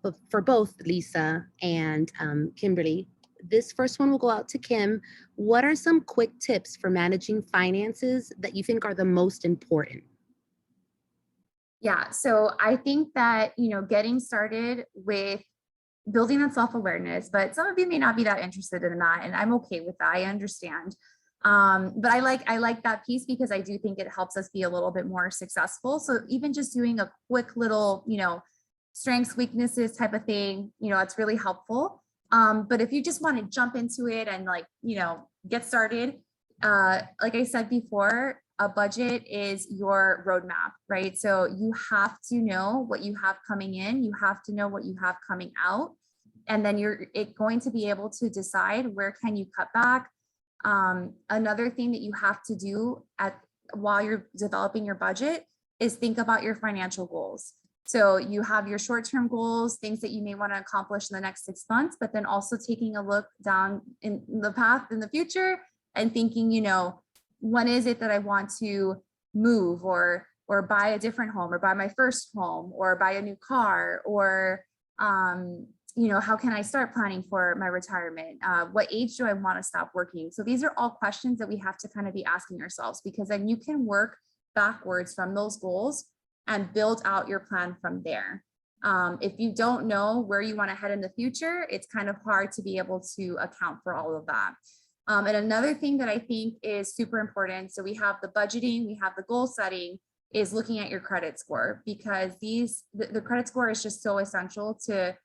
But for both Lisa and Kimberly, this first one will go out to Kim. What are some quick tips for managing finances that you think are the most important? Yeah, so I think that, getting started with building on self-awareness, but some of you may not be that interested in that, and I'm okay with that. I understand. But I like that piece because I do think it helps us be a little bit more successful. So even just doing a quick little, strengths, weaknesses type of thing, it's really helpful. But if you just want to jump into it and get started, like I said before, a budget is your roadmap, right? So you have to know what you have coming in, you have to know what you have coming out, and then you're going to be able to decide where can you cut back. Another thing that you have to do while you're developing your budget is think about your financial goals. So you have your short-term goals, things that you may want to accomplish in the next 6 months, but then also taking a look down in the path in the future and thinking, when is it that I want to move or buy a different home or buy my first home or buy a new car or, how can I start planning for my retirement? What age do I want to stop working? So these are all questions that we have to kind of be asking ourselves, because then you can work backwards from those goals and build out your plan from there. If you don't know where you want to head in the future, it's kind of hard to be able to account for all of that. And another thing that I think is super important, so we have the budgeting, we have the goal setting, is looking at your credit score, because the credit score is just so essential to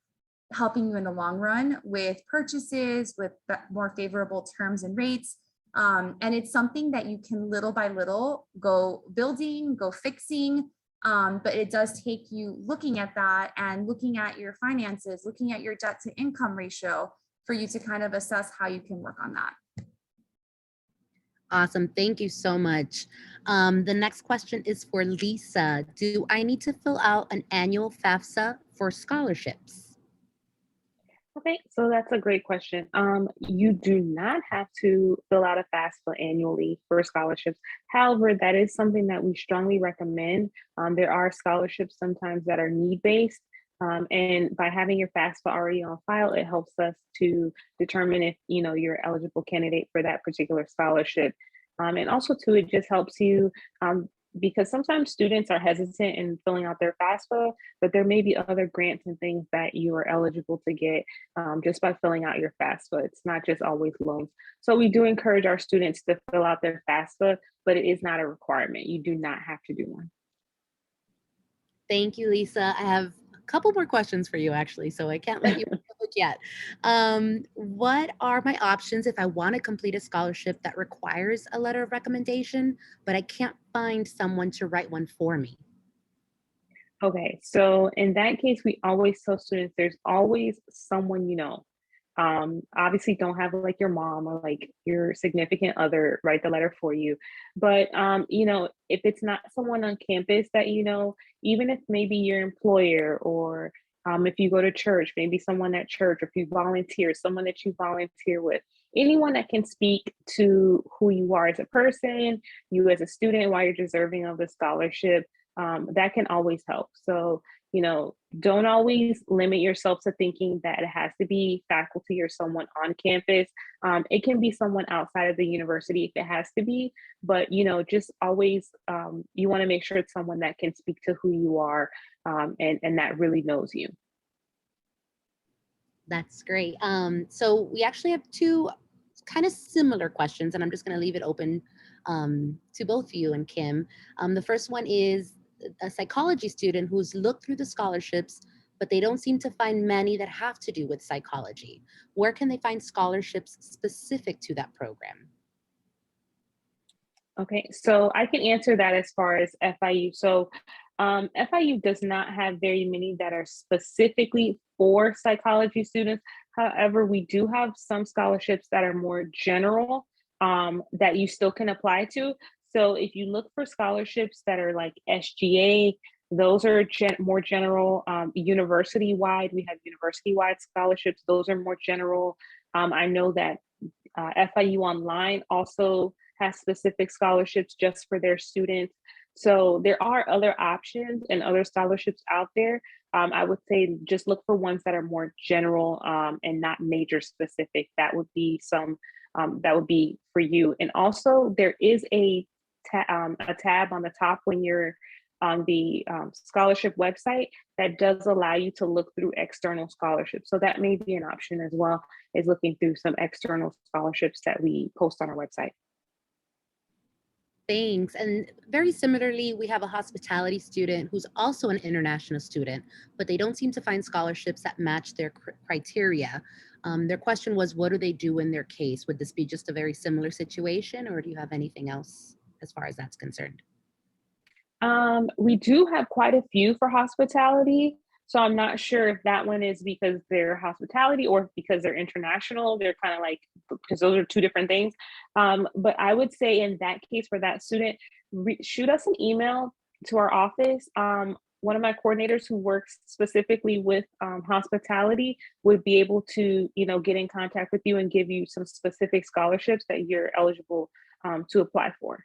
helping you in the long run with purchases, with more favorable terms and rates. And it's something that you can little by little go building, go fixing. But it does take you looking at that and looking at your finances, looking at your debt to income ratio for you to kind of assess how you can work on that. Awesome. Thank you so much. The next question is for Lisa. Do I need to fill out an annual Fafsa for scholarships? Okay, so that's a great question. You do not have to fill out a FAFSA annually for scholarships. However, that is something that we strongly recommend. There are scholarships sometimes that are need-based, and by having your FAFSA already on file, it helps us to determine if you're an eligible candidate for that particular scholarship. And also too, it just helps you because sometimes students are hesitant in filling out their FAFSA, but there may be other grants and things that you are eligible to get just by filling out your FAFSA. It's not just always loans. So we do encourage our students to fill out their FAFSA, but it is not a requirement. You do not have to do one. Thank you, Lisa. I have a couple more questions for you, actually, so I can't let you look yet. What are my options if I want to complete a scholarship that requires a letter of recommendation, but I can't find someone to write one for me? Okay, so in that case, we always tell students there's always someone obviously don't have like your mom or like your significant other write the letter for you, but if it's not someone on campus that even if maybe your employer or if you go to church, maybe someone at church, or if you volunteer, someone that you volunteer with, anyone that can speak to who you are as a person, you as a student, why you're deserving of the scholarship, that can always help. So don't always limit yourself to thinking that it has to be faculty or someone on campus. It can be someone outside of the university if it has to be, but just always you want to make sure it's someone that can speak to who you are and that really knows you. That's great. So we actually have two kind of similar questions, and I'm just going to leave it open to both you and Kim. The first one is a psychology student who's looked through the scholarships, but they don't seem to find many that have to do with psychology. Where can they find scholarships specific to that program? Okay, so I can answer that as far as FIU. So FIU does not have very many that are specifically for psychology students. However, we do have some scholarships that are more general that you still can apply to. So if you look for scholarships that are like SGA, those are more general. University-wide, we have university-wide scholarships. Those are more general. I know that FIU Online also has specific scholarships just for their students. So there are other options and other scholarships out there. I would say just look for ones that are more general and not major specific. That would be that would be for you. And also there is a tab on the top when you're on the scholarship website that does allow you to look through external scholarships. So that may be an option as well, is looking through some external scholarships that we post on our website. Thanks. And very similarly, we have a hospitality student who's also an international student, but they don't seem to find scholarships that match their criteria. Their question was, what do they do in their case? Would this be just a very similar situation, or do you have anything else as far as that's concerned? We do have quite a few for hospitality. So I'm not sure if that one is because they're hospitality or because they're international. They're kind of like, because those are two different things. But I would say in that case for that student, shoot us an email to our office. One of my coordinators who works specifically with hospitality would be able to, get in contact with you and give you some specific scholarships that you're eligible to apply for.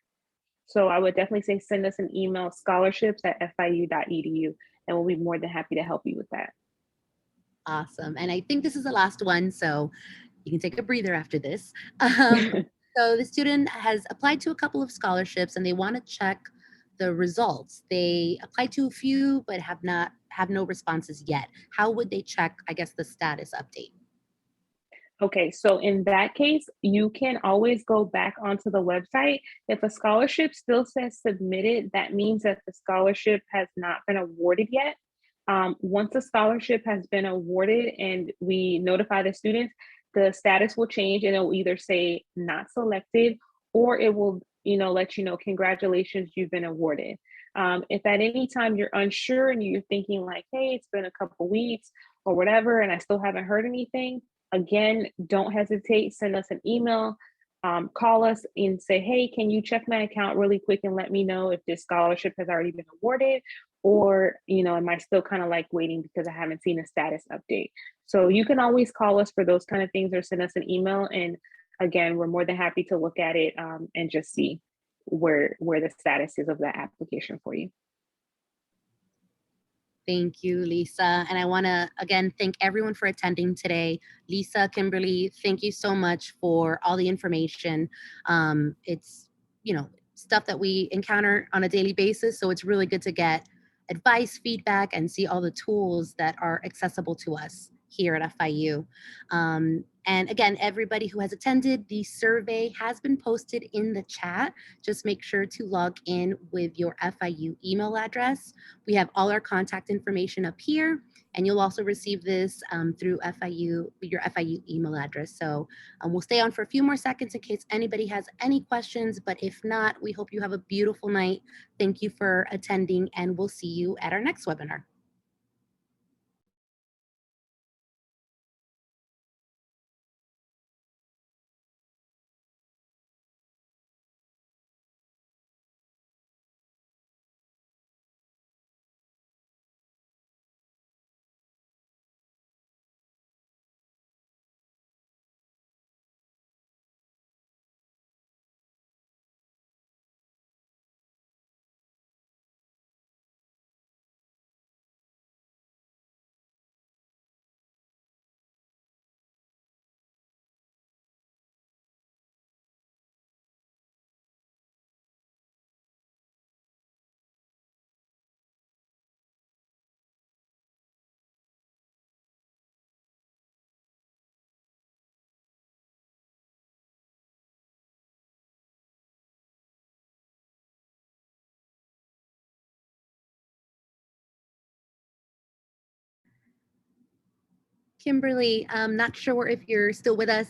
So I would definitely say send us an email, scholarships@fiu.edu, and we'll be more than happy to help you with that. Awesome. And I think this is the last one, so you can take a breather after this. So the student has applied to a couple of scholarships and they want to check the results. They applied to a few, but have no responses yet. How would they check, I guess, the status update? Okay, so in that case, you can always go back onto the website. If a scholarship still says submitted, that means that the scholarship has not been awarded yet. Once a scholarship has been awarded and we notify the students, the status will change and it will either say not selected, or it will let you know, congratulations, you've been awarded. If at any time you're unsure and you're thinking like, hey, it's been a couple weeks or whatever, and I still haven't heard anything, again, don't hesitate, send us an email, call us and say, hey, can you check my account really quick and let me know if this scholarship has already been awarded, or, am I still kind of like waiting because I haven't seen a status update? So you can always call us for those kind of things or send us an email. And again, we're more than happy to look at it and just see where the status is of that application for you. Thank you, Lisa. And I want to, again, thank everyone for attending today. Lisa, Kimberly, thank you so much for all the information. It's, stuff that we encounter on a daily basis. So it's really good to get advice, feedback, and see all the tools that are accessible to us here at FIU. And again, everybody who has attended, the survey has been posted in the chat. Just make sure to log in with your FIU email address. We have all our contact information up here, and you'll also receive this through your FIU email address. So we'll stay on for a few more seconds in case anybody has any questions, but if not, we hope you have a beautiful night. Thank you for attending, and we'll see you at our next webinar. Kimberly, I'm not sure if you're still with us.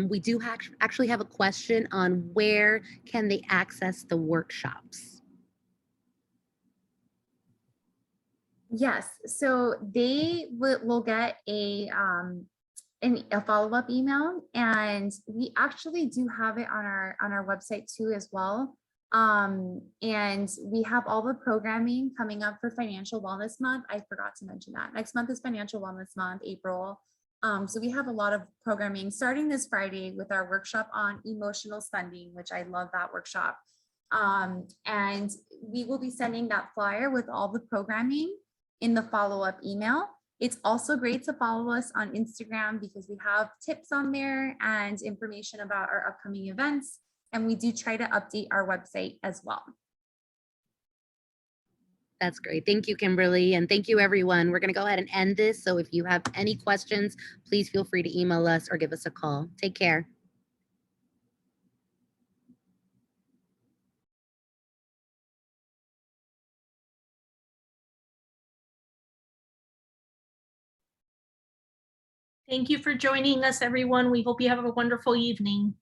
We do actually have a question on where can they access the workshops? Yes, so they will get a follow-up email, and we actually do have it on our website too as well. And we have all the programming coming up for Financial Wellness Month. I forgot to mention that. Next month is Financial Wellness Month, April. So we have a lot of programming starting this Friday with our workshop on emotional spending, which I love that workshop. And we will be sending that flyer with all the programming in the follow-up email. It's also great to follow us on Instagram because we have tips on there and information about our upcoming events. And we do try to update our website as well. That's great. Thank you, Kimberly. And thank you, everyone. We're going to go ahead and end this. So if you have any questions, please feel free to email us or give us a call. Take care. Thank you for joining us, everyone. We hope you have a wonderful evening.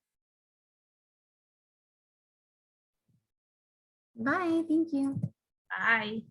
Bye. Thank you. Bye.